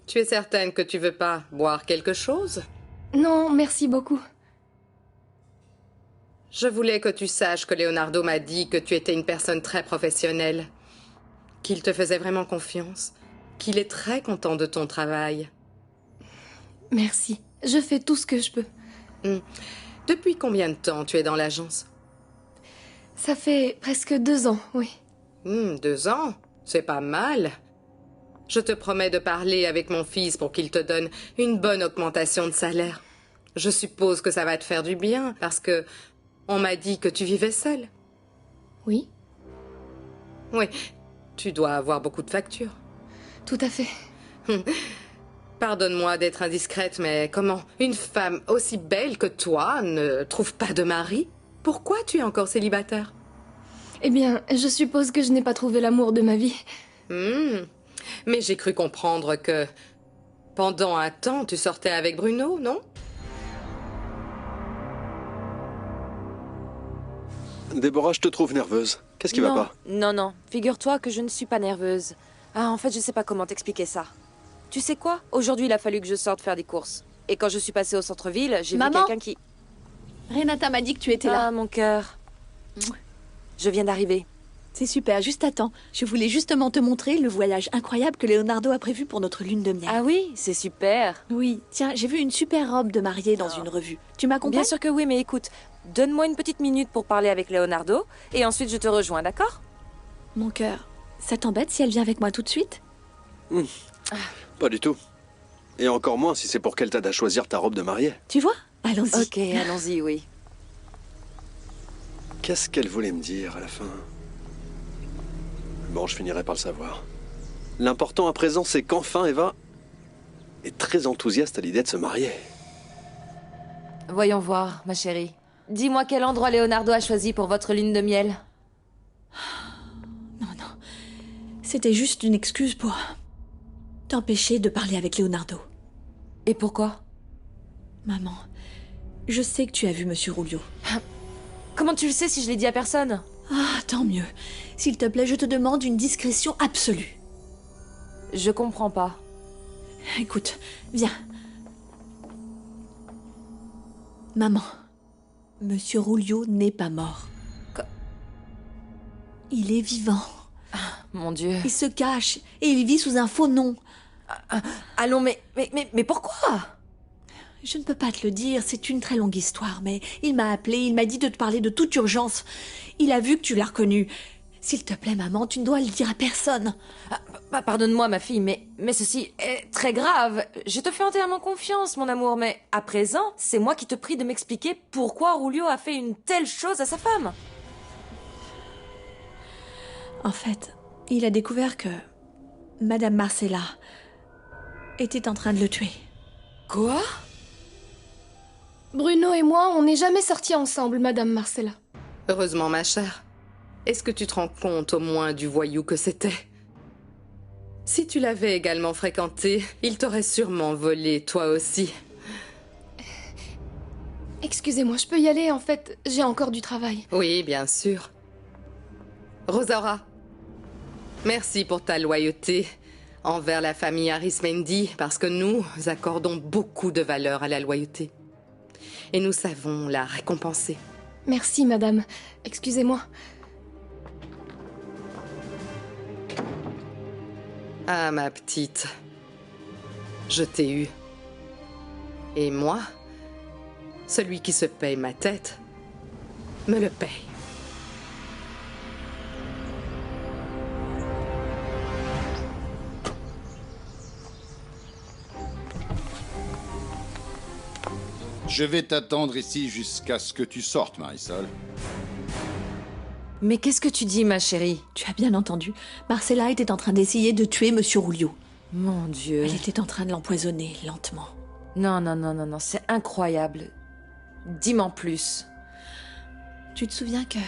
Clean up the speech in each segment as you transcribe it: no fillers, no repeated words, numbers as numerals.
Tu es certaine que tu veux pas boire quelque chose? Non, merci beaucoup. Je voulais que tu saches que Leonardo m'a dit que tu étais une personne très professionnelle, qu'il te faisait vraiment confiance, qu'il est très content de ton travail. Merci. Je fais tout ce que je peux. Depuis combien de temps tu es dans l'agence? Ça fait presque 2 ans, oui. 2 ans? C'est pas mal. Je te promets de parler avec mon fils pour qu'il te donne une bonne augmentation de salaire. Je suppose que ça va te faire du bien, parce que on m'a dit que tu vivais seule. Oui, Oui, tu dois avoir beaucoup de factures. tout à fait. Pardonne-moi d'être indiscrète, mais comment une femme aussi belle que toi ne trouve pas de mari? Pourquoi tu es encore célibataire? Eh bien, je suppose que je n'ai pas trouvé l'amour de ma vie. Mais j'ai cru comprendre que pendant un temps, tu sortais avec Bruno, non? Déborah, je te trouve nerveuse. Qu'est-ce qui va pas? Non, non. Figure-toi que je ne suis pas nerveuse. Ah, en fait, je sais pas comment t'expliquer ça. Tu sais quoi? Aujourd'hui, il a fallu que je sorte faire des courses. Et quand je suis passée au centre-ville, j'ai vu Maman quelqu'un qui... Renata m'a dit que tu étais là. Ah, mon cœur. Je viens d'arriver. C'est super, juste attends. Je voulais justement te montrer le voyage incroyable que Leonardo a prévu pour notre lune de miel. Ah oui, c'est super. Oui, tiens, j'ai vu une super robe de mariée dans une revue. Tu m'accompagnes? Bien sûr que oui, mais écoute, donne-moi une petite minute pour parler avec Leonardo, et ensuite je te rejoins, d'accord? Mon cœur, ça t'embête si elle vient avec moi tout de suite? Pas du tout. Et encore moins si c'est pour qu'elle t'aide à choisir ta robe de mariée. Tu vois? Allons-y. Ok, allons-y, oui. Qu'est-ce qu'elle voulait me dire à la fin? Bon, je finirai par le savoir. L'important à présent, c'est qu'enfin Eva est très enthousiaste à l'idée de se marier. Voyons voir, ma chérie. Dis-moi quel endroit Leonardo a choisi pour votre lune de miel. Non, non. C'était juste une excuse pour t'empêcher de parler avec Leonardo. Et pourquoi? Maman, je sais que tu as vu Monsieur Rulio. Comment tu le sais si je l'ai dit à personne? Ah, tant mieux. S'il te plaît, je te demande une discrétion absolue. Je comprends pas. Écoute, viens. Maman, Monsieur Rulio n'est pas mort. Il est vivant. Mon Dieu. Il se cache et il vit sous un faux nom. Allons, mais pourquoi? Je ne peux pas te le dire, c'est une très longue histoire, mais il m'a appelé, il m'a dit de te parler de toute urgence. Il a vu que tu l'as reconnu. S'il te plaît, maman, tu ne dois le dire à personne. Pardonne-moi, ma fille, mais ceci est très grave. Je te fais entièrement confiance, mon amour, mais à présent, c'est moi qui te prie de m'expliquer pourquoi Rulio a fait une telle chose à sa femme. En fait, il a découvert que Madame Marcella était en train de le tuer. Quoi? Bruno et moi, on n'est jamais sortis ensemble, Madame Marcella. Heureusement, ma chère. Est-ce que tu te rends compte au moins du voyou que c'était? Si tu l'avais également fréquenté, il t'aurait sûrement volé, toi aussi. Excusez-moi, je peux y aller, en fait, j'ai encore du travail. Oui, bien sûr. Rosaura, merci pour ta loyauté envers la famille Arismendi, parce que nous accordons beaucoup de valeur à la loyauté. Et nous savons la récompenser. Merci, madame. Excusez-moi. Ah, ma petite, je t'ai eu. Et moi, celui qui se paye ma tête, me le paye. Je vais t'attendre ici jusqu'à ce que tu sortes, Marisol. Mais qu'est-ce que tu dis, ma chérie? Tu as bien entendu. Marcella était en train d'essayer de tuer Monsieur Rulio. Mon Dieu. Elle était en train de l'empoisonner, lentement. Non, non, non, non, non, c'est incroyable. Dis-m'en plus. Tu te souviens que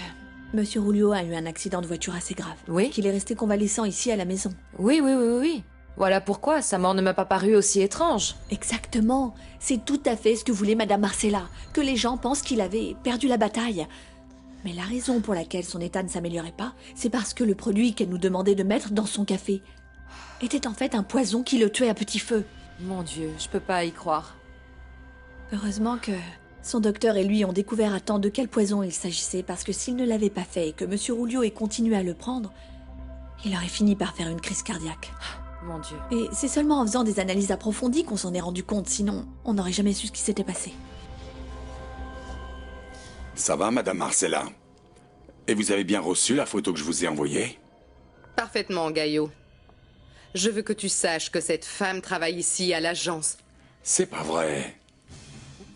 Monsieur Rulio a eu un accident de voiture assez grave? Oui. Qu'il est resté convalescent ici à la maison? Oui, oui, oui, oui, oui. Voilà pourquoi sa mort ne m'a pas paru aussi étrange. Exactement. C'est tout à fait ce que voulait Madame Marcella. Que les gens pensent qu'il avait perdu la bataille. Mais la raison pour laquelle son état ne s'améliorait pas, c'est parce que le produit qu'elle nous demandait de mettre dans son café était en fait un poison qui le tuait à petit feu. Mon Dieu, je peux pas y croire. Heureusement que son docteur et lui ont découvert à temps de quel poison il s'agissait, parce que s'il ne l'avait pas fait et que Monsieur Rulio ait continué à le prendre, il aurait fini par faire une crise cardiaque. Mon Dieu. Et c'est seulement en faisant des analyses approfondies qu'on s'en est rendu compte, sinon on n'aurait jamais su ce qui s'était passé. Ça va, Madame Marcella? Et vous avez bien reçu la photo que je vous ai envoyée? Parfaitement, Gaillot. Je veux que tu saches que cette femme travaille ici à l'agence. C'est pas vrai.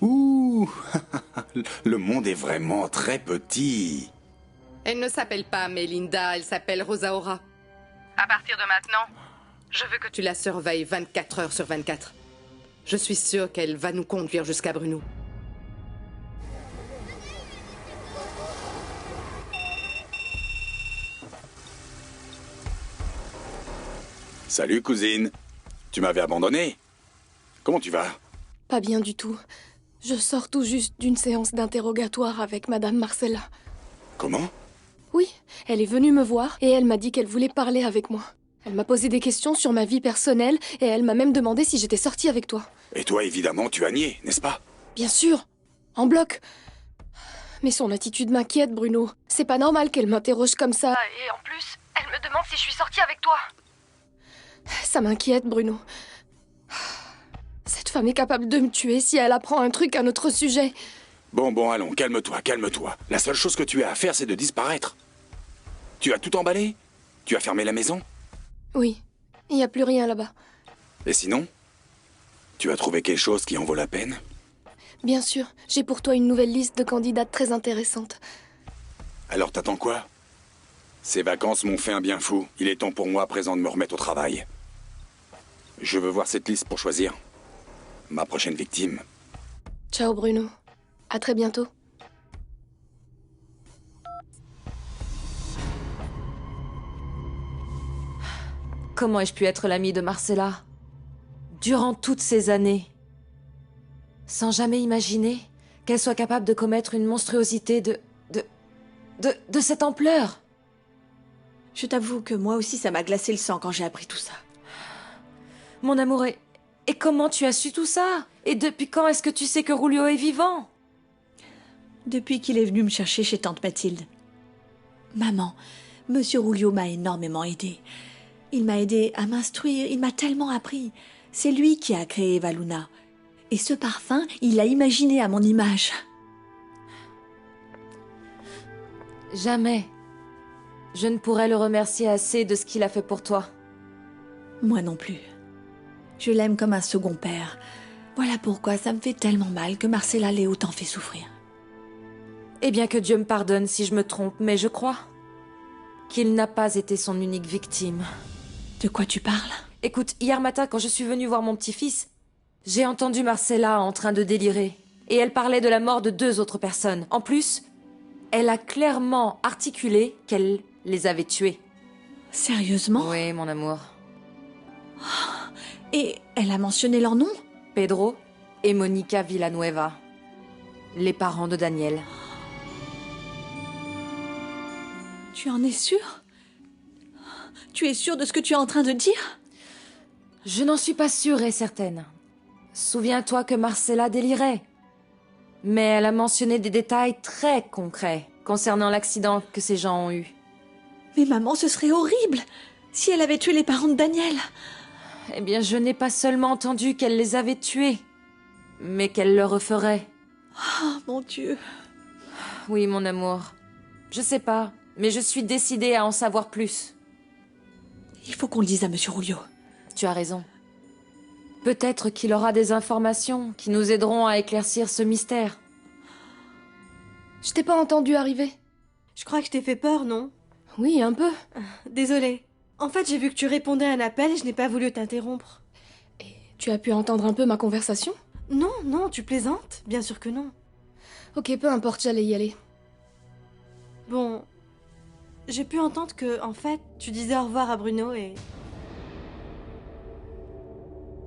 Ouh, le monde est vraiment très petit. Elle ne s'appelle pas Melinda, elle s'appelle Rosaura. À partir de maintenant, je veux que tu la surveilles 24 heures sur 24. Je suis sûre qu'elle va nous conduire jusqu'à Bruno. Salut, cousine. Tu m'avais abandonné. Comment tu vas? Pas bien du tout. Je sors tout juste d'une séance d'interrogatoire avec Madame Marcella. Comment? Oui, elle est venue me voir et elle m'a dit qu'elle voulait parler avec moi. Elle m'a posé des questions sur ma vie personnelle et elle m'a même demandé si j'étais sortie avec toi. Et toi, évidemment, tu as nié, n'est-ce pas? Bien sûr, en bloc. Mais son attitude m'inquiète, Bruno. C'est pas normal qu'elle m'interroge comme ça. Et en plus, elle me demande si je suis sortie avec toi. Ça m'inquiète, Bruno. Cette femme est capable de me tuer si elle apprend un truc à notre sujet. Bon, allons, calme-toi, calme-toi. La seule chose que tu as à faire, c'est de disparaître. Tu as tout emballé? Tu as fermé la maison? Oui, il n'y a plus rien là-bas. Et sinon? Tu as trouvé quelque chose qui en vaut la peine? Bien sûr, j'ai pour toi une nouvelle liste de candidates très intéressante. Alors t'attends quoi? Ces vacances m'ont fait un bien fou. Il est temps pour moi à présent de me remettre au travail. Je veux voir cette liste pour choisir ma prochaine victime. Ciao Bruno. À très bientôt. Comment ai-je pu être l'amie de Marcella durant toutes ces années, sans jamais imaginer qu'elle soit capable de commettre une monstruosité de cette ampleur? Je t'avoue que moi aussi ça m'a glacé le sang quand j'ai appris tout ça. Mon amour, et comment tu as su tout ça? Et depuis quand est-ce que tu sais que Rulio est vivant? Depuis qu'il est venu me chercher chez tante Mathilde. Maman, Monsieur Rulio m'a énormément aidé. Il m'a aidé à m'instruire, il m'a tellement appris. C'est lui qui a créé Eva Luna. Et ce parfum, il l'a imaginé à mon image. Jamais. Je ne pourrais le remercier assez de ce qu'il a fait pour toi. Moi non plus. Je l'aime comme un second père. Voilà pourquoi ça me fait tellement mal que Marcella l'ait autant fait souffrir. Eh bien que Dieu me pardonne si je me trompe, mais je crois qu'il n'a pas été son unique victime. De quoi tu parles? Écoute, hier matin, quand je suis venue voir mon petit-fils, j'ai entendu Marcella en train de délirer. Et elle parlait de la mort de 2 autres personnes. En plus, elle a clairement articulé qu'elle les avait tués. Sérieusement? Oui, mon amour. Et elle a mentionné leur nom? Pedro et Monica Villanueva, les parents de Daniel. Tu en es sûre? Tu es sûre de ce que tu es en train de dire? Je n'en suis pas sûre et certaine. Souviens-toi que Marcella délirait. Mais elle a mentionné des détails très concrets concernant l'accident que ces gens ont eu. Mais maman, ce serait horrible si elle avait tué les parents de Daniel. Eh bien, je n'ai pas seulement entendu qu'elle les avait tués, mais qu'elle le referait. Oh, mon Dieu. Oui, mon amour. Je sais pas, mais je suis décidée à en savoir plus. Il faut qu'on le dise à Monsieur Rulio. Tu as raison. Peut-être qu'il aura des informations qui nous aideront à éclaircir ce mystère. Je t'ai pas entendu arriver. Je crois que je t'ai fait peur, non? Oui, un peu. Désolée. En fait, j'ai vu que tu répondais à un appel et je n'ai pas voulu t'interrompre. Et tu as pu entendre un peu ma conversation? Non, tu plaisantes? Bien sûr que non. Ok, peu importe, j'allais y aller. Bon, j'ai pu entendre que, en fait, tu disais au revoir à Bruno et...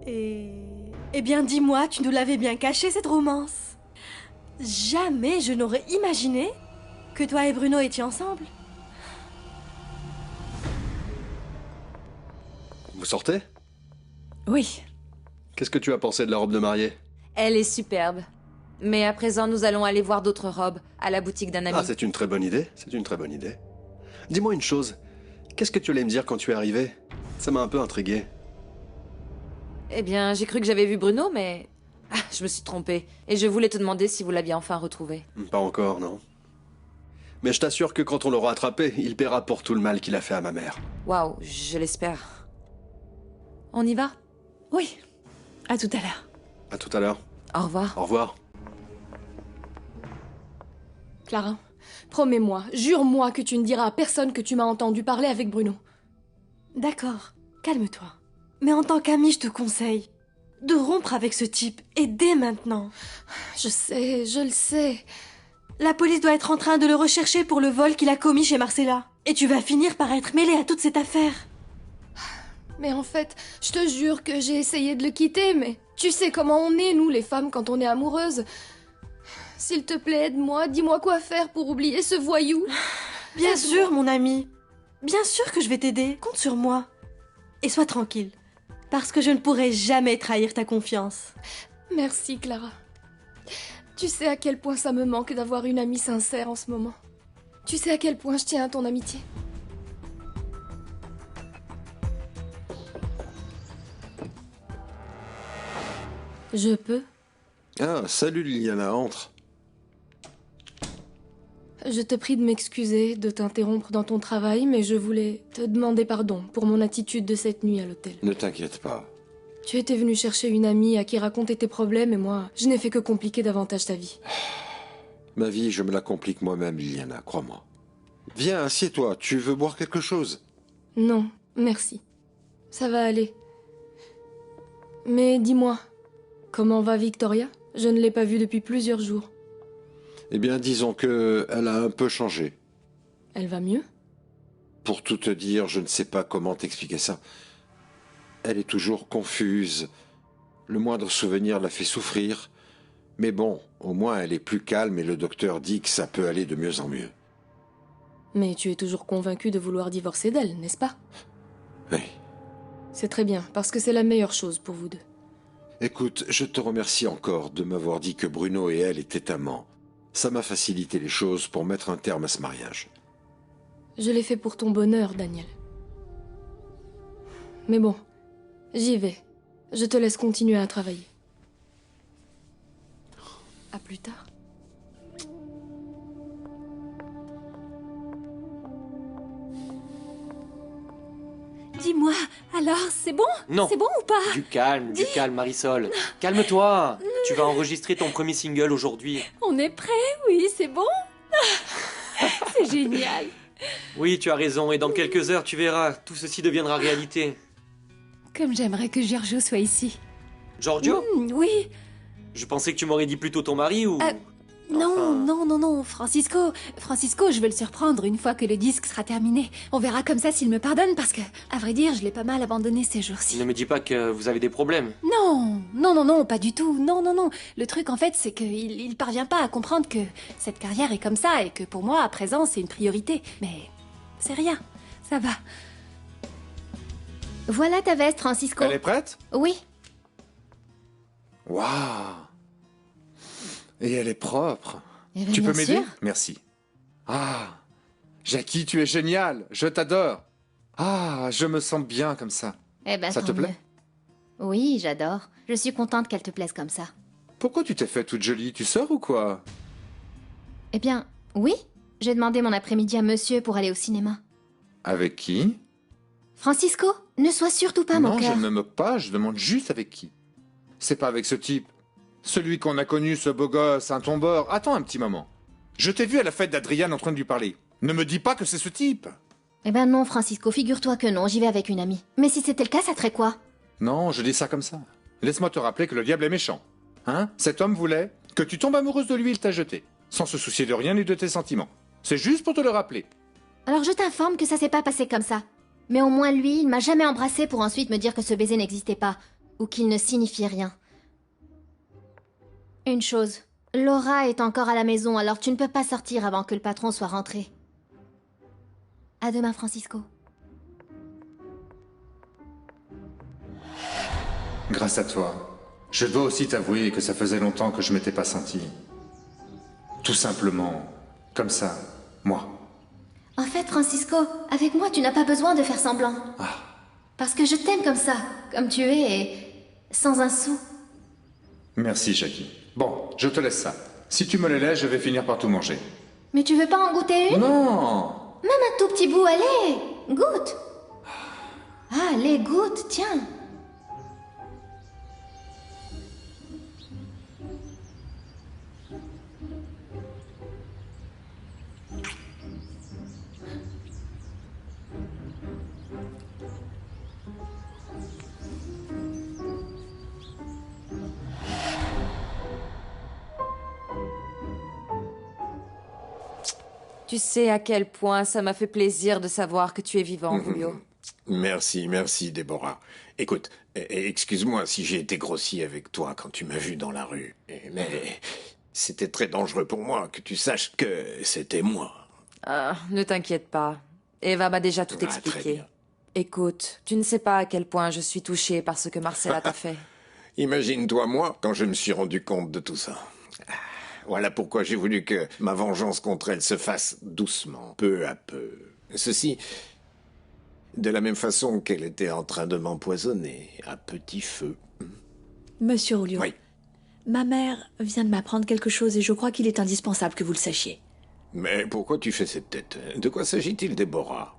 Eh bien, dis-moi, tu nous l'avais bien caché, cette romance. Jamais je n'aurais imaginé que toi et Bruno étiez ensemble. vous sortez? Oui. Qu'est-ce que tu as pensé de la robe de mariée? Elle est superbe. Mais à présent, nous allons aller voir d'autres robes à la boutique d'un ami. Ah, c'est une très bonne idée, c'est une très bonne idée. Dis-moi une chose, qu'est-ce que tu allais me dire quand tu es arrivé? Ça m'a un peu intrigué. Eh bien, j'ai cru que j'avais vu Bruno, mais... Ah, je me suis trompée. Et je voulais te demander si vous l'aviez enfin retrouvé. Pas encore, non. Mais je t'assure que quand on l'aura attrapé, il paiera pour tout le mal qu'il a fait à ma mère. Waouh, je l'espère. On y va? Oui. À tout à l'heure. À tout à l'heure. Au revoir. Au revoir. Clara, promets-moi, jure-moi que tu ne diras à personne que tu m'as entendu parler avec Bruno. D'accord, calme-toi. Mais en tant qu'ami, je te conseille de rompre avec ce type, et dès maintenant. Je sais, je le sais. La police doit être en train de le rechercher pour le vol qu'il a commis chez Marcella. Et tu vas finir par être mêlé à toute cette affaire. Mais en fait, je te jure que j'ai essayé de le quitter, mais tu sais comment on est, nous, les femmes, quand on est amoureuses. S'il te plaît, aide-moi, dis-moi quoi faire pour oublier ce voyou. Bien sûr, mon ami. Bien sûr que je vais t'aider. Compte sur moi. Et sois tranquille. Parce que je ne pourrai jamais trahir ta confiance. Merci, Clara. Tu sais à quel point ça me manque d'avoir une amie sincère en ce moment. Tu sais à quel point je tiens à ton amitié. Je peux? Ah, salut Liliana, entre. Je te prie de m'excuser, de t'interrompre dans ton travail, mais je voulais te demander pardon pour mon attitude de cette nuit à l'hôtel. Ne t'inquiète pas. Tu étais venu chercher une amie à qui raconter tes problèmes et moi, je n'ai fait que compliquer davantage ta vie. Ma vie, je me la complique moi-même, Liliana, crois-moi. Viens, assieds-toi, tu veux boire quelque chose? Non, merci. Ça va aller. Mais dis-moi, comment va Victoria? Je ne l'ai pas vue depuis plusieurs jours. Eh bien, disons que elle a un peu changé. Elle va mieux? Pour tout te dire, je ne sais pas comment t'expliquer ça. Elle est toujours confuse. Le moindre souvenir la fait souffrir. Mais bon, au moins elle est plus calme et le docteur dit que ça peut aller de mieux en mieux. Mais tu es toujours convaincu de vouloir divorcer d'elle, n'est-ce pas? Oui. C'est très bien, parce que c'est la meilleure chose pour vous deux. Écoute, je te remercie encore de m'avoir dit que Bruno et elle étaient amants. Ça m'a facilité les choses pour mettre un terme à ce mariage. Je l'ai fait pour ton bonheur, Daniel. Mais bon, j'y vais. Je te laisse continuer à travailler. À plus tard. Dis-moi, alors, c'est bon? Non. C'est bon ou pas? Du calme, Marisol. Calme-toi. Tu vas enregistrer ton premier single aujourd'hui. On est prêt, oui, c'est bon? C'est génial. Oui, tu as raison, et dans quelques heures, tu verras, tout ceci deviendra réalité. Comme j'aimerais que Giorgio soit ici. Giorgio? Oui. Je pensais que tu m'aurais dit plutôt ton mari ou... Non, non, Francisco, je vais le surprendre une fois que le disque sera terminé. On verra comme ça s'il me pardonne parce que, à vrai dire, je l'ai pas mal abandonné ces jours-ci. Ne me dis pas que vous avez des problèmes. Non, pas du tout. Non. Le truc, en fait, c'est qu'il parvient pas à comprendre que cette carrière est comme ça et que pour moi, à présent, c'est une priorité. Mais c'est rien. Ça va. Voilà ta veste, Francisco. Elle est prête? Oui. Waouh! Et elle est propre. Eh ben, Tu peux bien m'aider? sûr. Merci. Ah! Jackie, tu es génial! Je t'adore! Ah, je me sens bien comme ça. Eh ben, Ça te tant plaît? mieux. Oui, j'adore. Je suis contente qu'elle te plaise comme ça. Pourquoi tu t'es fait toute jolie? Tu sors ou quoi? Eh bien, oui. J'ai demandé mon après-midi à monsieur pour aller au cinéma. Avec qui? Francisco, ne sois surtout pas mon Non, je cœur. ne me moque pas, je demande juste avec qui. C'est pas avec ce type. Celui qu'on a connu, ce beau gosse, un tombeur. Attends un petit moment. Je t'ai vu à la fête d'Adriane en train de lui parler. Ne me dis pas que c'est ce type. Eh ben non, Francisco, figure-toi que non, j'y vais avec une amie. Mais si c'était le cas, ça te ferait quoi? Non, je dis ça comme ça. Laisse-moi te rappeler que le diable est méchant. Hein? Cet homme voulait que tu tombes amoureuse de lui, il t'a jeté. Sans se soucier de rien ni de tes sentiments. C'est juste pour te le rappeler. Alors je t'informe que ça s'est pas passé comme ça. Mais au moins lui, il m'a jamais embrassé pour ensuite me dire que ce baiser n'existait pas. Ou qu'il ne signifiait rien. Une chose. Laura est encore à la maison, alors tu ne peux pas sortir avant que le patron soit rentré. À demain, Francisco. Grâce à toi, je dois aussi t'avouer que ça faisait longtemps que je m'étais pas senti. Tout simplement, comme ça, moi. En fait, Francisco, avec moi, tu n'as pas besoin de faire semblant. Parce que je t'aime comme ça, comme tu es, et sans un sou. Merci, Jackie. Bon, je te laisse ça. Si tu me les laisses, je vais finir par tout manger. Mais tu veux pas en goûter une? Non! Même un tout petit bout, allez, goûte. Ah, allez, goûte, tiens. Tu sais à quel point ça m'a fait plaisir de savoir que tu es vivant, Julio. Merci, merci, Déborah. Écoute, excuse-moi si j'ai été grossier avec toi quand tu m'as vu dans la rue. Mais c'était très dangereux pour moi que tu saches que c'était moi. Ah, ne t'inquiète pas. Eva m'a déjà tout Très expliqué. bien. Écoute, tu ne sais pas à quel point je suis touchée par ce que Marcella t'a fait. Imagine-toi moi quand je me suis rendu compte de tout ça. Voilà pourquoi j'ai voulu que ma vengeance contre elle se fasse doucement, peu à peu. Ceci, de la même façon qu'elle était en train de m'empoisonner, à petit feu. Monsieur Julio, Oui. ma mère vient de m'apprendre quelque chose et je crois qu'il est indispensable que vous le sachiez. Mais pourquoi tu fais cette tête? De quoi s'agit-il, Déborah?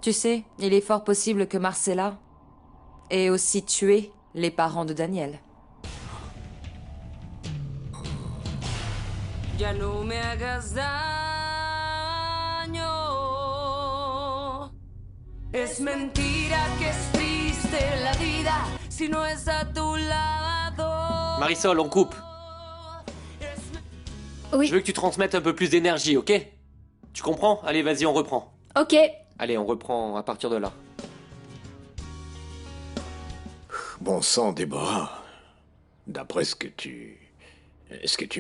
Tu sais, il est fort possible que Marcella ait aussi tué les parents de Daniel. Ya no me hagas daño. Es mentira que es triste la vida si no es a tu lado. Marisol, on coupe. Oui. Je veux que tu transmettes un peu plus d'énergie, ok? Tu comprends? Allez, vas-y, on reprend. Ok. Allez, on reprend à partir de là. Bon sang, Déborah. D'après ce que tu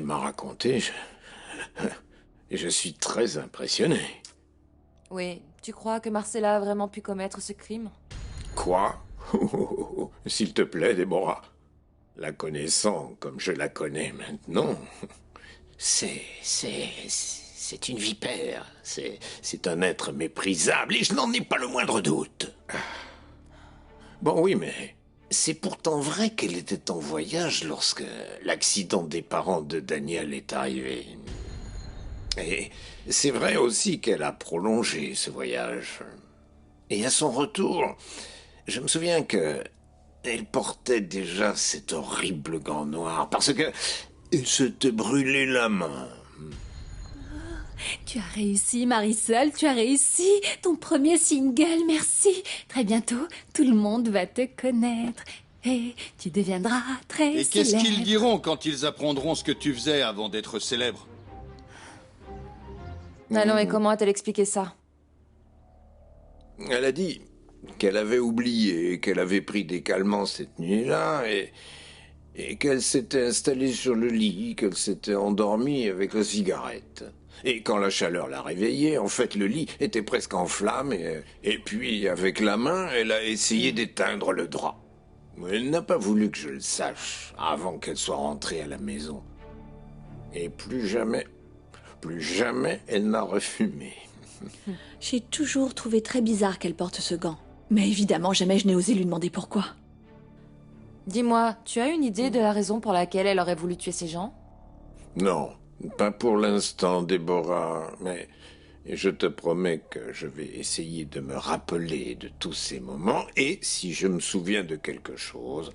m'as raconté, je suis très impressionné. Oui, tu crois que Marcella a vraiment pu commettre ce crime? Quoi? S'il te plaît, Déborah. La connaissant comme je la connais maintenant, c'est une vipère. C'est un être méprisable et je n'en ai pas le moindre doute. Bon, oui, mais c'est pourtant vrai qu'elle était en voyage lorsque l'accident des parents de Daniel est arrivé. Et c'est vrai aussi qu'elle a prolongé ce voyage. Et à son retour, je me souviens que elle portait déjà cet horrible gant noir parce que elle s'était brûlé la main. Tu as réussi, Marisol, tu as réussi. Ton premier single, merci. Très bientôt, tout le monde va te connaître. Et tu deviendras très Et célèbre. qu'est-ce qu'ils diront quand ils apprendront ce que tu faisais avant d'être célèbre? Alors, et comment a-t-elle expliqué ça? Elle a dit qu'elle avait oublié, qu'elle avait pris des calmants cette nuit-là et qu'elle s'était installée sur le lit, qu'elle s'était endormie avec la cigarette. Et quand la chaleur l'a réveillée, en fait, le lit était presque en flammes et puis, avec la main, elle a essayé d'éteindre le drap. Elle n'a pas voulu que je le sache avant qu'elle soit rentrée à la maison. Et plus jamais elle n'a refumé. J'ai toujours trouvé très bizarre qu'elle porte ce gant. Mais évidemment, jamais je n'ai osé lui demander pourquoi. Dis-moi, tu as une idée de la raison pour laquelle elle aurait voulu tuer ces gens? Non, pas pour l'instant, Déborah, mais je te promets que je vais essayer de me rappeler de tous ces moments, et si je me souviens de quelque chose,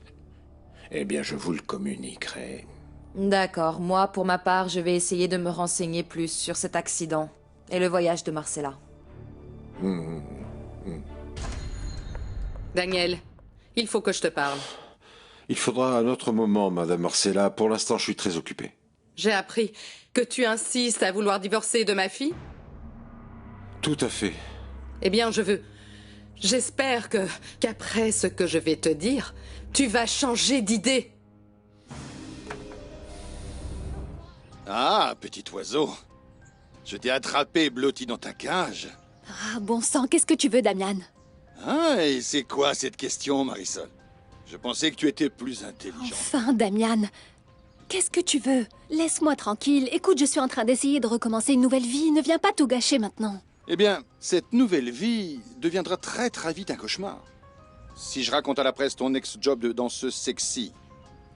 eh bien je vous le communiquerai. D'accord, moi, pour ma part, je vais essayer de me renseigner plus sur cet accident et le voyage de Marcella. Daniel, il faut que je te parle. Il faudra un autre moment, Madame Marcella. Pour l'instant, je suis très occupé. J'ai appris que tu insistes à vouloir divorcer de ma fille. Tout à fait. Eh bien, j'espère qu'après ce que je vais te dire, tu vas changer d'idée. Ah, petit oiseau. Je t'ai attrapé blotti dans ta cage. Ah, bon sang, qu'est-ce que tu veux, Damian? Ah, et c'est quoi cette question, Marisol? Je pensais que tu étais plus intelligent. Enfin, Damian. Qu'est-ce que tu veux? Laisse-moi tranquille. Écoute, je suis en train d'essayer de recommencer une nouvelle vie. Ne viens pas tout gâcher maintenant. Eh bien, cette nouvelle vie deviendra très très vite un cauchemar. Si je raconte à la presse ton ex-job de danseuse sexy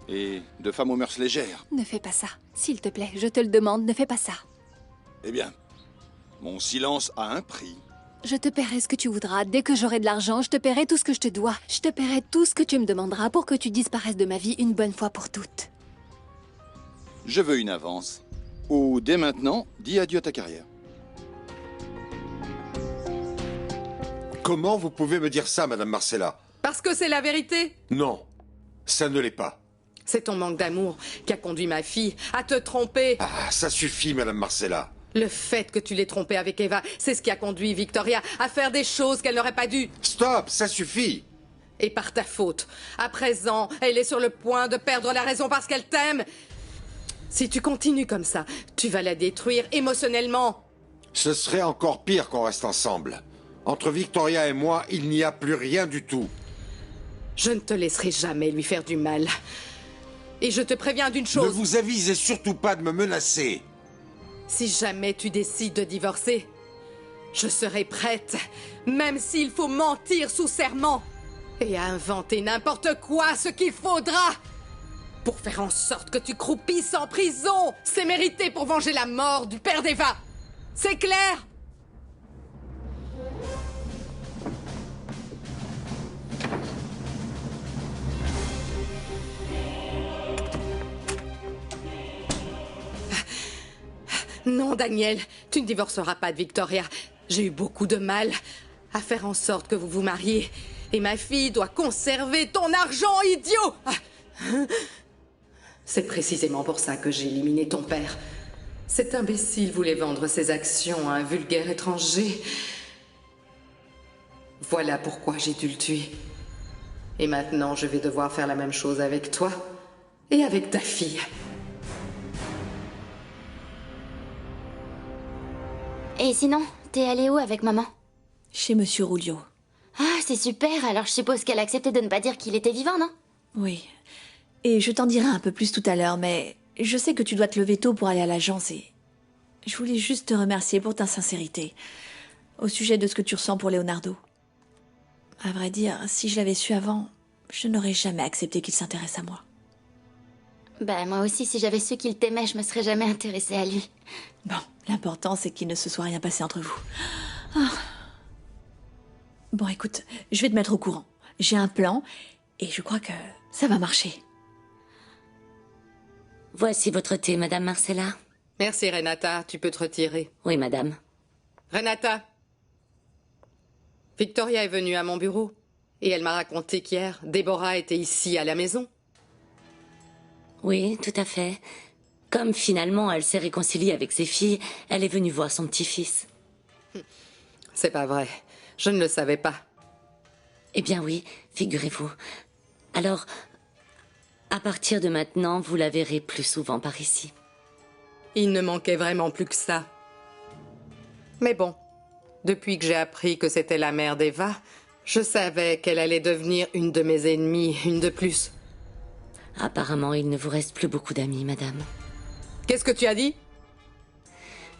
et de femme aux mœurs légères, Ne fais pas ça. S'il te plaît, je te le demande, ne fais pas ça. eh bien, mon silence a un prix. Je te paierai ce que tu voudras. Dès que j'aurai de l'argent, je te paierai tout ce que je te dois. Je te paierai tout ce que tu me demanderas pour que tu disparaisses de ma vie une bonne fois pour toutes. Je veux une avance. Ou dès maintenant, dis adieu à ta carrière. Comment vous pouvez me dire ça, Madame Marcella? Parce que c'est la vérité. Non, ça ne l'est pas. C'est ton manque d'amour qui a conduit ma fille à te tromper. Ah, ça suffit, Madame Marcella. Le fait que tu l'aies trompée avec Eva, c'est ce qui a conduit Victoria à faire des choses qu'elle n'aurait pas dû. Stop, ça suffit. Et par ta faute. À présent, elle est sur le point de perdre la raison parce qu'elle t'aime. Si tu continues comme ça, tu vas la détruire émotionnellement. Ce serait encore pire qu'on reste ensemble. Entre Victoria et moi, il n'y a plus rien du tout. Je ne te laisserai jamais lui faire du mal. Et je te préviens d'une chose. Ne vous avisez surtout pas de me menacer. Si jamais tu décides de divorcer, je serai prête, même s'il faut mentir sous serment, et à inventer n'importe quoi, ce qu'il faudra, pour faire en sorte que tu croupisses en prison. C'est mérité pour venger la mort du père d'Eva. C'est clair? Non, Daniel, tu ne divorceras pas de Victoria. J'ai eu beaucoup de mal à faire en sorte que vous vous mariez. Et ma fille doit conserver ton argent, idiot! C'est précisément pour ça que j'ai éliminé ton père. Cet imbécile voulait vendre ses actions à un vulgaire étranger. Voilà pourquoi j'ai dû le tuer. Et maintenant, je vais devoir faire la même chose avec toi et avec ta fille. Et sinon, t'es allé où avec maman? Chez Monsieur Rulio. Ah, c'est super. Alors je suppose qu'elle a accepté de ne pas dire qu'il était vivant, non? Oui. Et je t'en dirai un peu plus tout à l'heure, mais je sais que tu dois te lever tôt pour aller à l'agence et je voulais juste te remercier pour ta sincérité au sujet de ce que tu ressens pour Leonardo. À vrai dire, si je l'avais su avant, je n'aurais jamais accepté qu'il s'intéresse à moi. Bah, moi aussi, si j'avais su qu'il t'aimait, je me serais jamais intéressée à lui. Bon, l'important, c'est qu'il ne se soit rien passé entre vous. Ah. Bon, écoute, je vais te mettre au courant. J'ai un plan et je crois que ça va marcher. Voici votre thé, Madame Marcella. Merci, Renata. Tu peux te retirer. Oui, Madame. Renata, Victoria est venue à mon bureau et elle m'a raconté qu'hier, Déborah était ici à la maison. Oui, tout à fait. Comme finalement elle s'est réconciliée avec ses filles, elle est venue voir son petit-fils. C'est pas vrai. Je ne le savais pas. Eh bien oui, figurez-vous. Alors, à partir de maintenant, vous la verrez plus souvent par ici. Il ne manquait vraiment plus que ça. Mais bon, depuis que j'ai appris que c'était la mère d'Eva, je savais qu'elle allait devenir une de mes ennemies, une de plus. Apparemment, il ne vous reste plus beaucoup d'amis, madame. Qu'est-ce que tu as dit?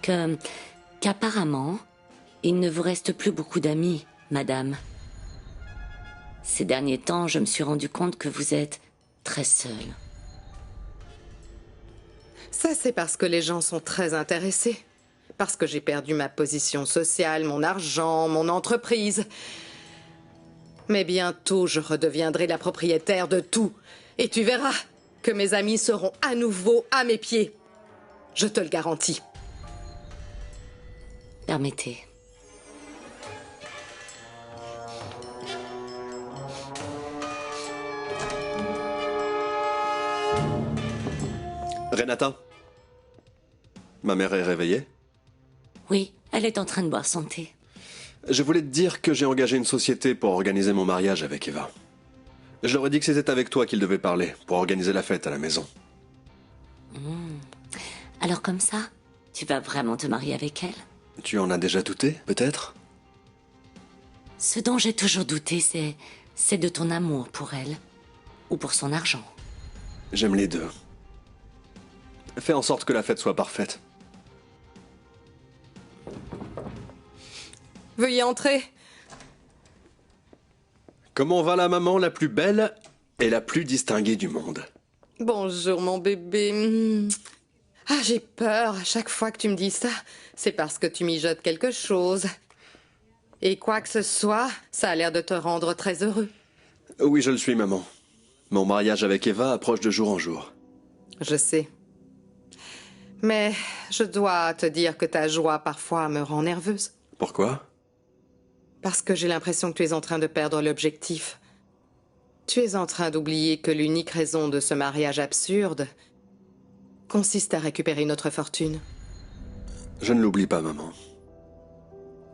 Qu'apparemment, il ne vous reste plus beaucoup d'amis, madame. Ces derniers temps, je me suis rendu compte que vous êtes très seule. Ça, c'est parce que les gens sont très intéressés. Parce que j'ai perdu ma position sociale, mon argent, mon entreprise. Mais bientôt, je redeviendrai la propriétaire de tout. Et tu verras que mes amis seront à nouveau à mes pieds. Je te le garantis. Permettez. Renata, ma mère est réveillée? Oui, elle est en train de boire son thé. Je voulais te dire que j'ai engagé une société pour organiser mon mariage avec Eva. Je leur ai dit que c'était avec toi qu'ils devaient parler, pour organiser la fête à la maison. Alors comme ça, tu vas vraiment te marier avec elle? Tu en as déjà douté, peut-être? Ce dont j'ai toujours douté, c'est de ton amour pour elle. ou pour son argent? J'aime les deux. Fais en sorte que la fête soit parfaite. Veuillez entrer. Comment va la maman la plus belle et la plus distinguée du monde? Bonjour, mon bébé. Ah, j'ai peur à chaque fois que tu me dis ça. C'est parce que tu mijotes quelque chose. Et quoi que ce soit, ça a l'air de te rendre très heureux. Oui, je le suis, maman. Mon mariage avec Eva approche de jour en jour. Je sais. Mais je dois te dire que ta joie parfois me rend nerveuse. Pourquoi? Parce que j'ai l'impression que tu es en train de perdre l'objectif. Tu es en train d'oublier que l'unique raison de ce mariage absurde consiste à récupérer notre fortune. Je ne l'oublie pas, maman.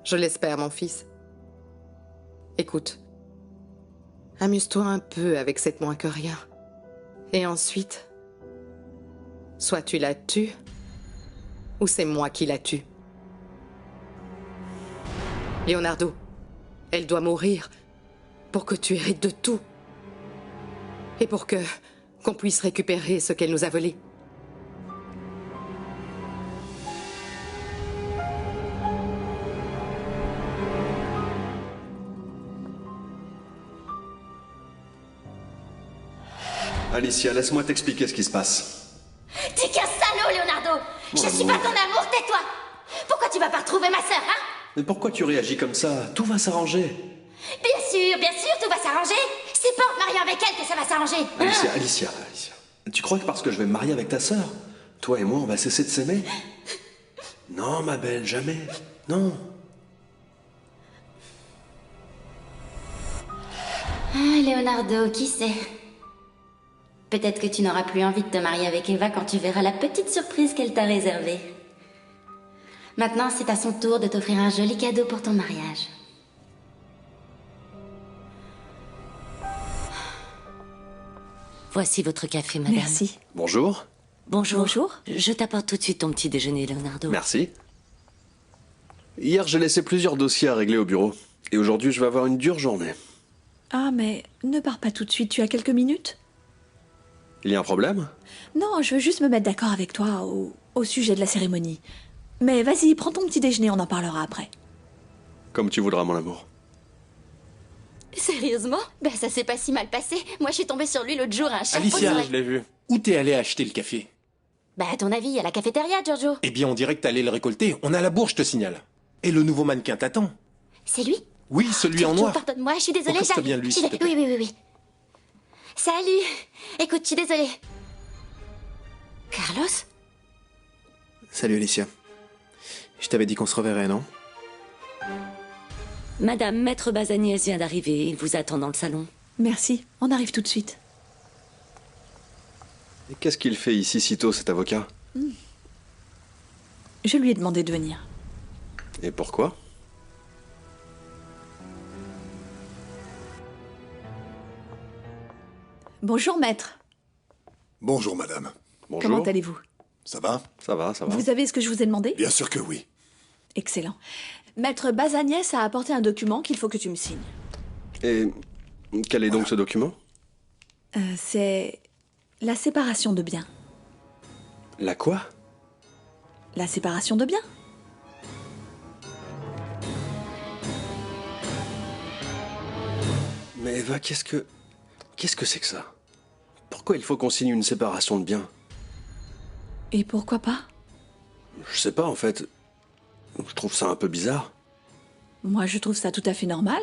Je l'espère, mon fils. Écoute. Amuse-toi un peu avec cette moins que rien. Et ensuite, soit tu la tues, ou c'est moi qui la tue. Leonardo, elle doit mourir pour que tu hérites de tout. Et pour qu'on puisse récupérer ce qu'elle nous a volé. Alicia, laisse-moi t'expliquer ce qui se passe. T'es qu'un salaud, Leonardo. Je suis pas ton amour, tais-toi. Pourquoi tu vas pas retrouver ma sœur, hein? Mais pourquoi tu réagis comme ça? Tout va s'arranger. Bien sûr, tout va s'arranger. C'est pas en te mariant avec elle que ça va s'arranger. Alicia. Tu crois que parce que je vais me marier avec ta sœur, toi et moi, on va cesser de s'aimer? Non, ma belle, jamais. Non. Ah, Leonardo, qui sait? Peut-être que tu n'auras plus envie de te marier avec Eva quand tu verras la petite surprise qu'elle t'a réservée. Maintenant, c'est à son tour de t'offrir un joli cadeau pour ton mariage. Voici votre café, madame. Merci. Bonjour. Bonjour. Bonjour. Je t'apporte tout de suite ton petit déjeuner, Leonardo. Merci. Hier, j'ai laissé plusieurs dossiers à régler au bureau. Et aujourd'hui, je vais avoir une dure journée. Ah, mais ne pars pas tout de suite, tu as quelques minutes? Il y a un problème? Non, je veux juste me mettre d'accord avec toi au sujet de la cérémonie. Mais vas-y, prends ton petit déjeuner, on en parlera après. Comme tu voudras, mon amour. Sérieusement? Ben ça s'est pas si mal passé. Moi je suis tombée sur lui l'autre jour à un chapeau. Alicia, je l'ai vu. Où t'es allé acheter le café? Bah à ton avis, à la cafétéria, Giorgio. Eh bien, on dirait que t'allais le récolter. On a la bourse, je te signale. Et le nouveau mannequin t'attend. C'est lui? Oui, celui en Giorgio, noir. pardonne-moi, je suis désolée, Occupe-toi j'arrive. bien de lui, J'y s'il vais. te plaît. Oui. Salut. Écoute, je suis désolée. Carlos? Salut Alicia. Je t'avais dit qu'on se reverrait, non? Madame, Maître Bazagnès vient d'arriver. Il vous attend dans le salon. Merci, on arrive tout de suite. Et qu'est-ce qu'il fait ici si tôt, cet avocat? Je lui ai demandé de venir. Et pourquoi? Bonjour, maître. Bonjour, madame. Bonjour. Comment allez-vous? Ça va? Ça va. Vous avez ce que je vous ai demandé? Bien sûr que oui. Excellent. Maître Bazagnès a apporté un document qu'il faut que tu me signes. Et quel est donc ce document? C'est la séparation de biens. La quoi? La séparation de biens. Mais Eva, qu'est-ce que c'est que ça? Pourquoi il faut qu'on signe une séparation de biens? Et pourquoi pas? Je sais pas, en fait. Je trouve ça un peu bizarre. Moi, je trouve ça tout à fait normal.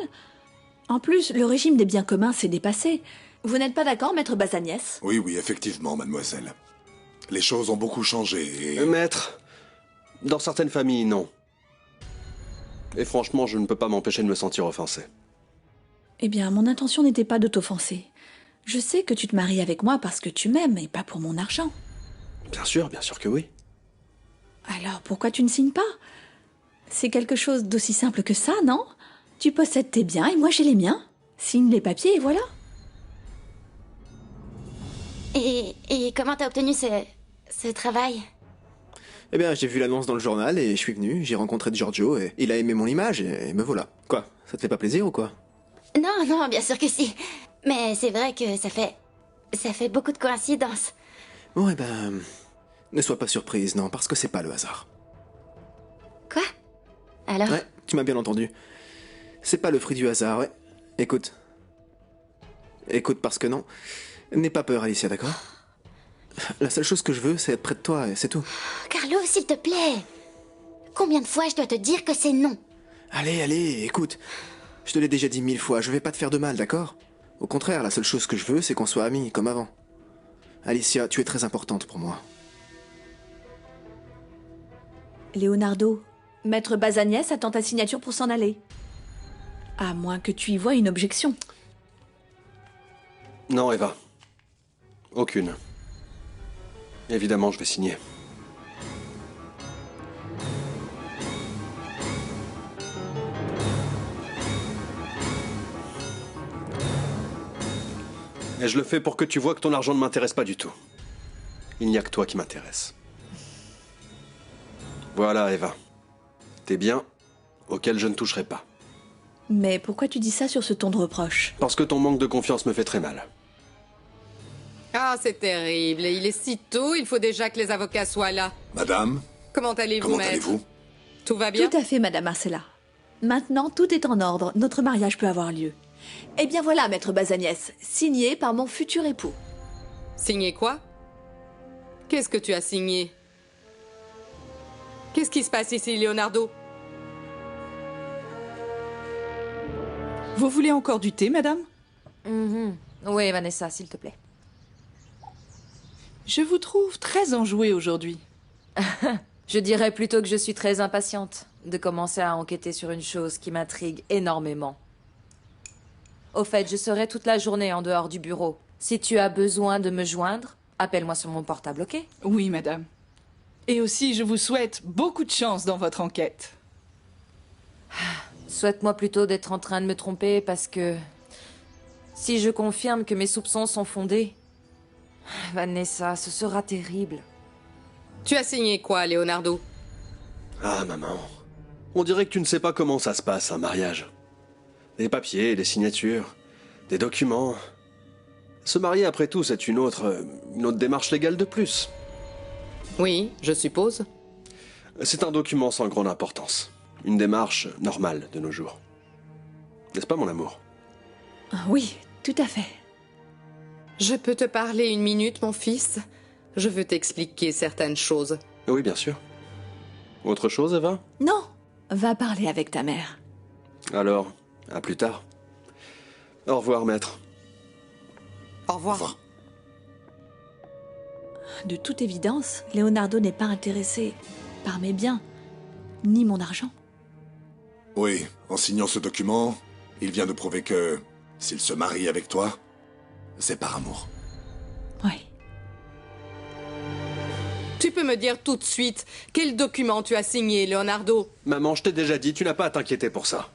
En plus, le régime des biens communs s'est dépassé. Vous n'êtes pas d'accord, maître Bazagnès? Oui, effectivement, mademoiselle. Les choses ont beaucoup changé et... Maître, dans certaines familles, non. Et franchement, je ne peux pas m'empêcher de me sentir offensé. Eh bien, mon intention n'était pas de t'offenser. Je sais que tu te maries avec moi parce que tu m'aimes et pas pour mon argent. Bien sûr que oui. Alors, pourquoi tu ne signes pas? C'est quelque chose d'aussi simple que ça, non? Tu possèdes tes biens et moi j'ai les miens. Signe les papiers et voilà. Et comment t'as obtenu ce travail? Eh bien, j'ai vu l'annonce dans le journal et je suis venu, j'ai rencontré Giorgio et il a aimé mon image et me voilà. Quoi? Ça te fait pas plaisir ou quoi? Non, bien sûr que si. Mais c'est vrai que ça fait Ça fait beaucoup de coïncidences. Bon, eh ben... Ne sois pas surprise, non, parce que c'est pas le hasard. Quoi? Alors? Ouais, tu m'as bien entendu. C'est pas le fruit du hasard, ouais. Écoute. Écoute, parce que non. N'aie pas peur, Alicia, d'accord? La seule chose que je veux, c'est être près de toi, et c'est tout. Carlo, s'il te plaît. Combien de fois je dois te dire que c'est non? Allez, allez, écoute. Je te l'ai déjà dit 1000 fois, je vais pas te faire de mal, d'accord? Au contraire, la seule chose que je veux, c'est qu'on soit amis, comme avant. Alicia, tu es très importante pour moi. Leonardo, Maître Bazagnès attend ta signature pour s'en aller. À moins que tu y vois une objection. Non, Eva. Aucune. Évidemment, je vais signer. Et je le fais pour que tu vois que ton argent ne m'intéresse pas du tout. Il n'y a que toi qui m'intéresse. Voilà, Eva. Tes biens auxquels je ne toucherai pas. Mais pourquoi tu dis ça sur ce ton de reproche? Parce que ton manque de confiance me fait très mal. Ah, c'est terrible. Il est si tôt, il faut déjà que les avocats soient là. Madame, Comment allez-vous, comment maître? allez-vous? Tout va bien? Tout à fait, Madame Marcella. Maintenant, tout est en ordre. Notre mariage peut avoir lieu. Eh bien voilà, Maître Bazagnès, signé par mon futur époux. Signé quoi? Qu'est-ce que tu as signé? Qu'est-ce qui se passe ici, Leonardo? Vous voulez encore du thé, madame? Oui, Vanessa, s'il te plaît. Je vous trouve très enjouée aujourd'hui. Je dirais plutôt que je suis très impatiente de commencer à enquêter sur une chose qui m'intrigue énormément. Au fait, je serai toute la journée en dehors du bureau. Si tu as besoin de me joindre, appelle-moi sur mon portable, ok? Oui, madame. Et aussi, je vous souhaite beaucoup de chance dans votre enquête. Souhaite-moi plutôt d'être en train de me tromper parce que... Si je confirme que mes soupçons sont fondés... Vanessa, ce sera terrible. Tu as signé quoi, Leonardo? Ah, maman. On dirait que tu ne sais pas comment ça se passe, un mariage. Des papiers, des signatures, des documents. Se marier, après tout, c'est une autre démarche légale de plus. Oui, je suppose. C'est un document sans grande importance. Une démarche normale de nos jours. N'est-ce pas, mon amour? Oui, tout à fait. Je peux te parler une minute, mon fils? Je veux t'expliquer certaines choses. Oui, bien sûr. Autre chose, Eva? Non, va parler avec ta mère. Alors, à plus tard. Au revoir, maître. Au revoir. De toute évidence, Leonardo n'est pas intéressé par mes biens, ni mon argent. Oui, en signant ce document, il vient de prouver que, s'il se marie avec toi, c'est par amour. Oui. Tu peux me dire tout de suite quel document tu as signé, Leonardo? Maman, je t'ai déjà dit, tu n'as pas à t'inquiéter pour ça.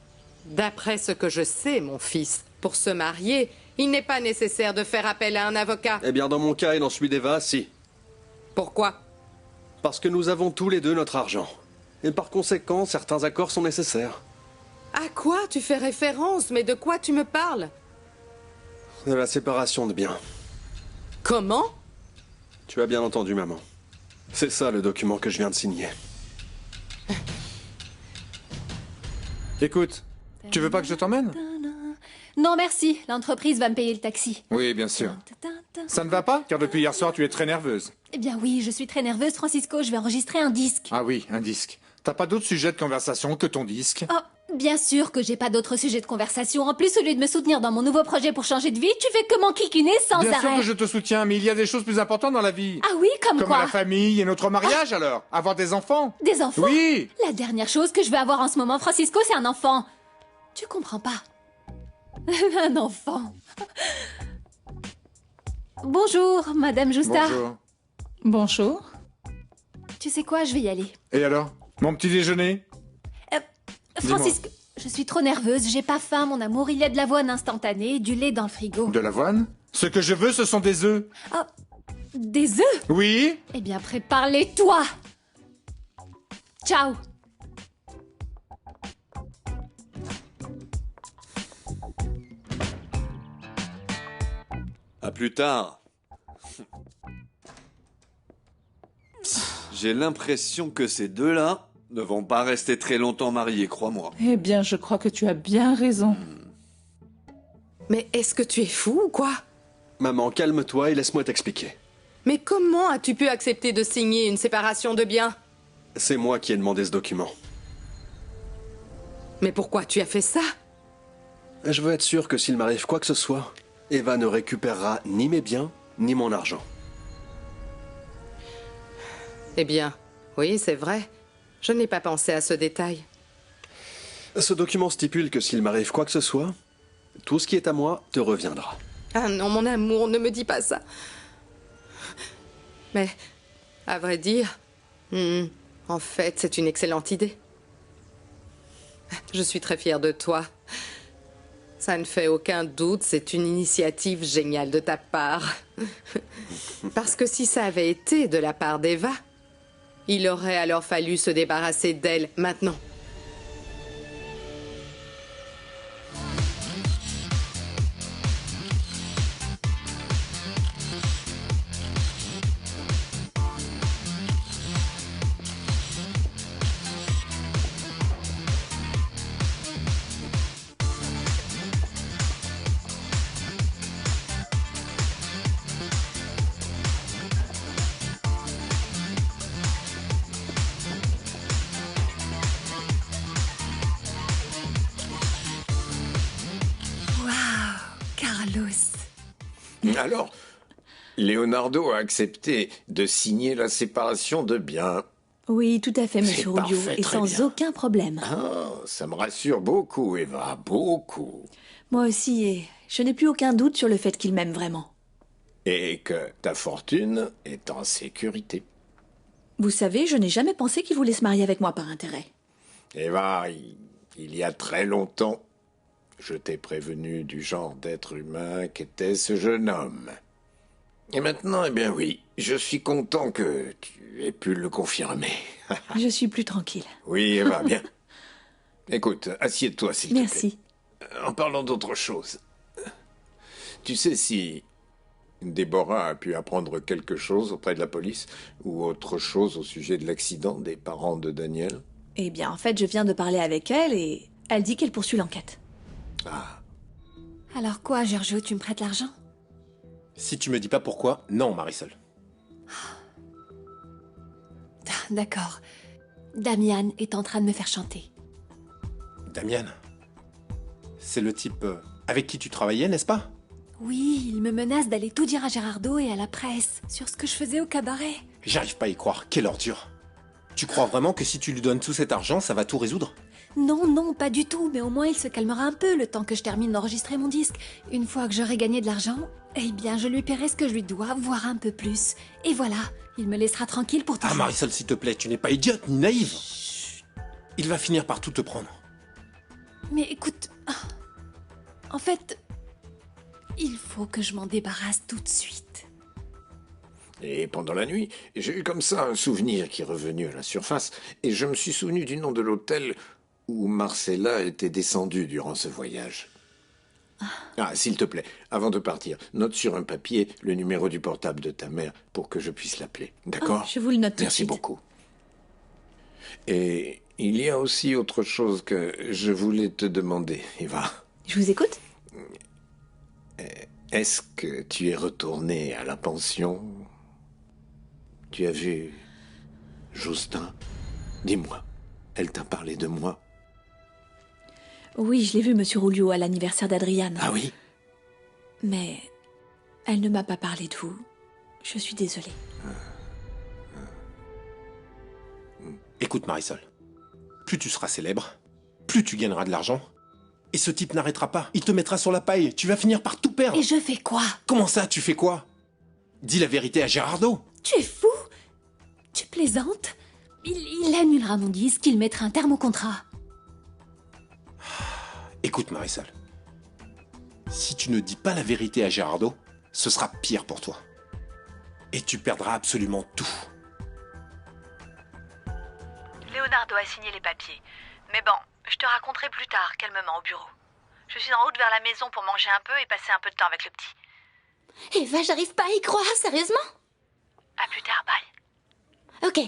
D'après ce que je sais, mon fils, pour se marier, il n'est pas nécessaire de faire appel à un avocat. Eh bien, dans mon cas et dans celui d'Eva, si. Pourquoi? Parce que nous avons tous les deux notre argent. Et par conséquent, certains accords sont nécessaires. À quoi tu fais référence? Mais de quoi tu me parles? De la séparation de biens. Comment? Tu as bien entendu, maman. C'est ça le document que je viens de signer. Écoute, tu veux pas que je t'emmène? Non, merci. L'entreprise va me payer le taxi. Oui, bien sûr. Ça ne va pas? Car depuis hier soir, tu es très nerveuse. Eh bien oui, je suis très nerveuse, Francisco. Je vais enregistrer un disque. Ah oui, un disque. T'as pas d'autre sujet de conversation que ton disque? Oh, bien sûr que j'ai pas d'autres sujets de conversation. En plus, au lieu de me soutenir dans mon nouveau projet pour changer de vie, tu fais que m'enquiquiner sans Bien arrêt. sûr que je te soutiens, mais il y a des choses plus importantes dans la vie. Ah oui, comme quoi? la famille et notre mariage, alors. Avoir des enfants. Des enfants? Oui. La dernière chose que je veux avoir en ce moment, Francisco, c'est un enfant. Tu comprends pas? Un enfant. Bonjour, Madame Justa. Bonjour. Bonjour. Tu sais quoi, je vais y aller. Et alors? Mon petit déjeuner? Francisco, je suis trop nerveuse, j'ai pas faim, mon amour. Il y a de l'avoine instantanée, du lait dans le frigo. De l'avoine? Ce que je veux, ce sont des œufs. Oh, des œufs? Oui? Eh bien, prépare-les-toi. Ciao. À plus tard, J'ai l'impression que ces deux-là ne vont pas rester très longtemps mariés, crois-moi. Eh bien, je crois que tu as bien raison. Mais est-ce que tu es fou ou quoi? Maman, calme-toi et laisse-moi t'expliquer. Mais comment as-tu pu accepter de signer une séparation de biens? C'est moi qui ai demandé ce document. Mais pourquoi tu as fait ça? Je veux être sûr que s'il m'arrive quoi que ce soit, Eva ne récupérera ni mes biens, ni mon argent. Eh bien, oui, c'est vrai. Je n'ai pas pensé à ce détail. Ce document stipule que s'il m'arrive quoi que ce soit, tout ce qui est à moi te reviendra. Ah non, mon amour, ne me dis pas ça. Mais, à vrai dire, en fait, c'est une excellente idée. Je suis très fière de toi. Ça ne fait aucun doute, c'est une initiative géniale de ta part. Parce que si ça avait été de la part d'Eva, il aurait alors fallu se débarrasser d'elle maintenant. Alors, Leonardo a accepté de signer la séparation de biens. Oui, tout à fait, monsieur Rulio, parfait, et très sans bien. aucun problème. Ah, ça me rassure beaucoup, Eva, beaucoup. Moi aussi, et je n'ai plus aucun doute sur le fait qu'il m'aime vraiment. Et que ta fortune est en sécurité. Vous savez, je n'ai jamais pensé qu'il voulait se marier avec moi par intérêt. Eva, il y a très longtemps, je t'ai prévenu du genre d'être humain qu'était ce jeune homme. Et maintenant, eh bien oui, je suis content que tu aies pu le confirmer. Je suis plus tranquille. Oui, Eva, bien. Écoute, assieds-toi, s'il te plaît. Merci. En parlant d'autre chose, tu sais si Déborah a pu apprendre quelque chose auprès de la police ou autre chose au sujet de l'accident des parents de Daniel? Eh bien, en fait, je viens de parler avec elle et elle dit qu'elle poursuit l'enquête. Ah. Alors quoi, Giorgio, tu me prêtes l'argent? Si tu me dis pas pourquoi, non, Marisol. D'accord. Damian est en train de me faire chanter. Damian, c'est le type avec qui tu travaillais, n'est-ce pas? Oui, il me menace d'aller tout dire à Gérardo et à la presse sur ce que je faisais au cabaret. J'arrive pas à y croire, quelle ordure. Tu crois vraiment que si tu lui donnes tout cet argent, ça va tout résoudre? Non, non, pas du tout, mais au moins il se calmera un peu le temps que je termine d'enregistrer mon disque. Une fois que j'aurai gagné de l'argent, eh bien je lui paierai ce que je lui dois, voire un peu plus. Et voilà, il me laissera tranquille pour toujours. Ah Marisol, s'il te plaît, tu n'es pas idiote ni naïve. Chut. Il va finir par tout te prendre. Mais écoute, en fait, il faut que je m'en débarrasse tout de suite. Et pendant la nuit, j'ai eu comme ça un souvenir qui est revenu à la surface, et je me suis souvenu du nom de l'hôtel où Marcella était descendue durant ce voyage. Ah, s'il te plaît, avant de partir, note sur un papier le numéro du portable de ta mère pour que je puisse l'appeler. D'accord? Je vous le note tout de Merci suite. beaucoup. Et il y a aussi autre chose que je voulais te demander, Eva. Je vous écoute? Est-ce que tu es retournée à la pension? Tu as vu Justin? Dis-moi, elle t'a parlé de moi? Oui, je l'ai vu, monsieur Rulio, à l'anniversaire d'Adriane. Ah oui? Mais elle ne m'a pas parlé de vous. Je suis désolée. Écoute Marisol, plus tu seras célèbre, plus tu gagneras de l'argent. Et ce type n'arrêtera pas, il te mettra sur la paille, tu vas finir par tout perdre. Et je fais quoi? Comment ça, tu fais quoi? Dis la vérité à Gérardo. Tu es fou? Tu plaisantes? Il annulera mon disque, il mettra un terme au contrat. Écoute Marisol, si tu ne dis pas la vérité à Gérardo, ce sera pire pour toi. Et tu perdras absolument tout. Leonardo a signé les papiers. Mais bon, je te raconterai plus tard, calmement, au bureau. Je suis en route vers la maison pour manger un peu et passer un peu de temps avec le petit. Eva, j'arrive pas à y croire, sérieusement? À plus tard, bye. Ok.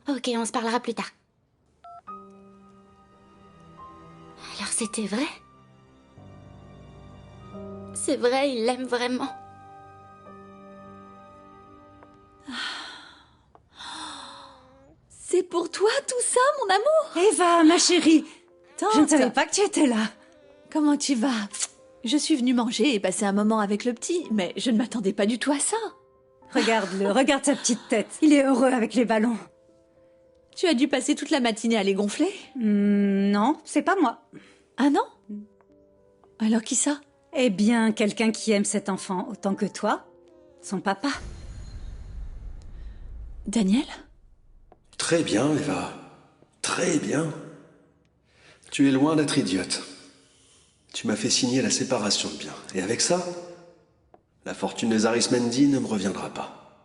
Ok, on se parlera plus tard. Alors c'était vrai? C'est vrai, il l'aime vraiment. C'est pour toi tout ça, mon amour? Eva, ma chérie, Tante. je ne savais pas que tu étais là. Comment tu vas? Je suis venue manger et passer un moment avec le petit, mais je ne m'attendais pas du tout à ça. Regarde-le, regarde sa petite tête. Il est heureux avec les ballons. Tu as dû passer toute la matinée à les gonfler? Non, c'est pas moi. Ah non? Alors qui ça? Eh bien, quelqu'un qui aime cet enfant autant que toi. Son papa. Daniel? Très bien, Eva. Très bien. Tu es loin d'être idiote. Tu m'as fait signer la séparation de biens. Et avec ça, la fortune des Arismendi ne me reviendra pas.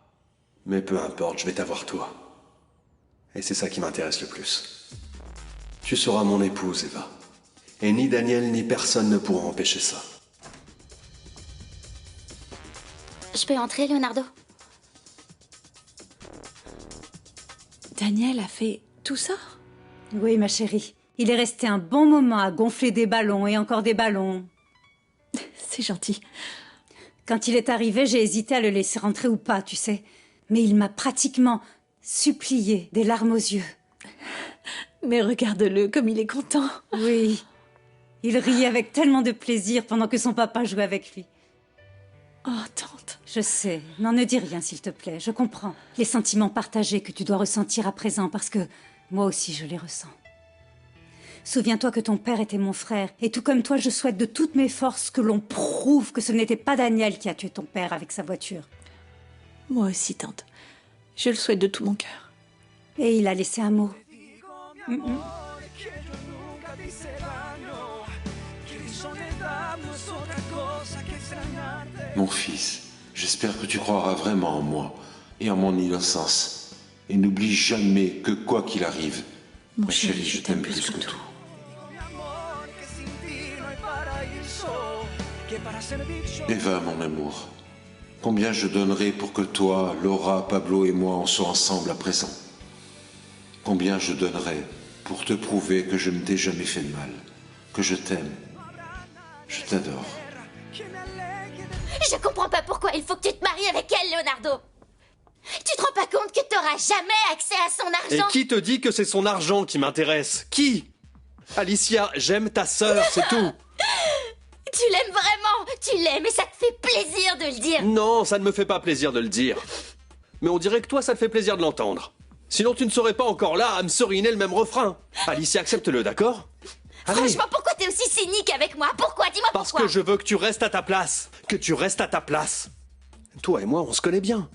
Mais peu importe, je vais t'avoir toi. Et c'est ça qui m'intéresse le plus. Tu seras mon épouse, Eva. Et ni Daniel ni personne ne pourra empêcher ça. Je peux entrer, Leonardo? Daniel a fait tout ça? Oui, ma chérie. Il est resté un bon moment à gonfler des ballons et encore des ballons. C'est gentil. Quand il est arrivé, j'ai hésité à le laisser rentrer ou pas, tu sais. Mais il m'a pratiquement supplié, des larmes aux yeux. Mais regarde-le, comme il est content. Oui. Il riait avec tellement de plaisir pendant que son papa jouait avec lui. Oh, tante. Je sais. Non, ne dis rien, s'il te plaît. Je comprends les sentiments partagés que tu dois ressentir à présent, parce que moi aussi, je les ressens. Souviens-toi que ton père était mon frère, et tout comme toi, je souhaite de toutes mes forces que l'on prouve que ce n'était pas Daniel qui a tué ton père avec sa voiture. Moi aussi, tante. Je le souhaite de tout mon cœur. Et il a laissé un mot. Mon fils, j'espère que tu croiras vraiment en moi et en mon innocence. Et n'oublie jamais que quoi qu'il arrive, Mon ma chérie, je t'aime plus que tout. Eva, mon amour, combien je donnerais pour que toi, Laura, Pablo et moi en soient ensemble à présent? Combien je donnerais pour te prouver que je ne t'ai jamais fait de mal, que je t'aime, je t'adore. Je comprends pas pourquoi il faut que tu te maries avec elle, Leonardo. Tu te rends pas compte que t'auras jamais accès à son Et argent? qui te dit que c'est son argent qui m'intéresse? Qui? Alicia, j'aime ta sœur, c'est tout. Tu l'aimes vraiment? Tu l'aimes et ça te fait plaisir de le dire. Non, ça ne me fait pas plaisir de le dire. Mais on dirait que toi, ça te fait plaisir de l'entendre. Sinon, tu ne serais pas encore là à me seriner le même refrain. Alicia, accepte-le, d'accord? Allez. Franchement, pourquoi t'es aussi cynique avec moi? Pourquoi? Dis-moi pourquoi. Parce que je veux que tu restes à ta place. Que tu restes à ta place. Toi et moi, on se connaît bien.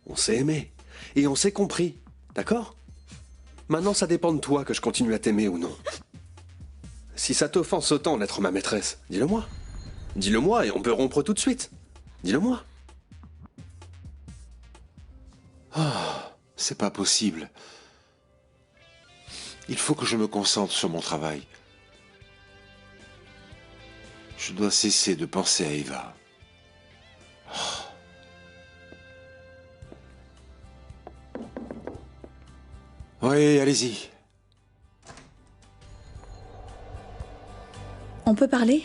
On s'est aimé. Et on s'est compris. D'accord? Maintenant, ça dépend de toi que je continue à t'aimer ou non. Si ça t'offense autant d'être ma maîtresse, dis-le-moi. Dis-le-moi et on peut rompre tout de suite. Dis-le-moi. C'est pas possible. Il faut que je me concentre sur mon travail. Je dois cesser de penser à Eva. Oui, allez-y. On peut parler?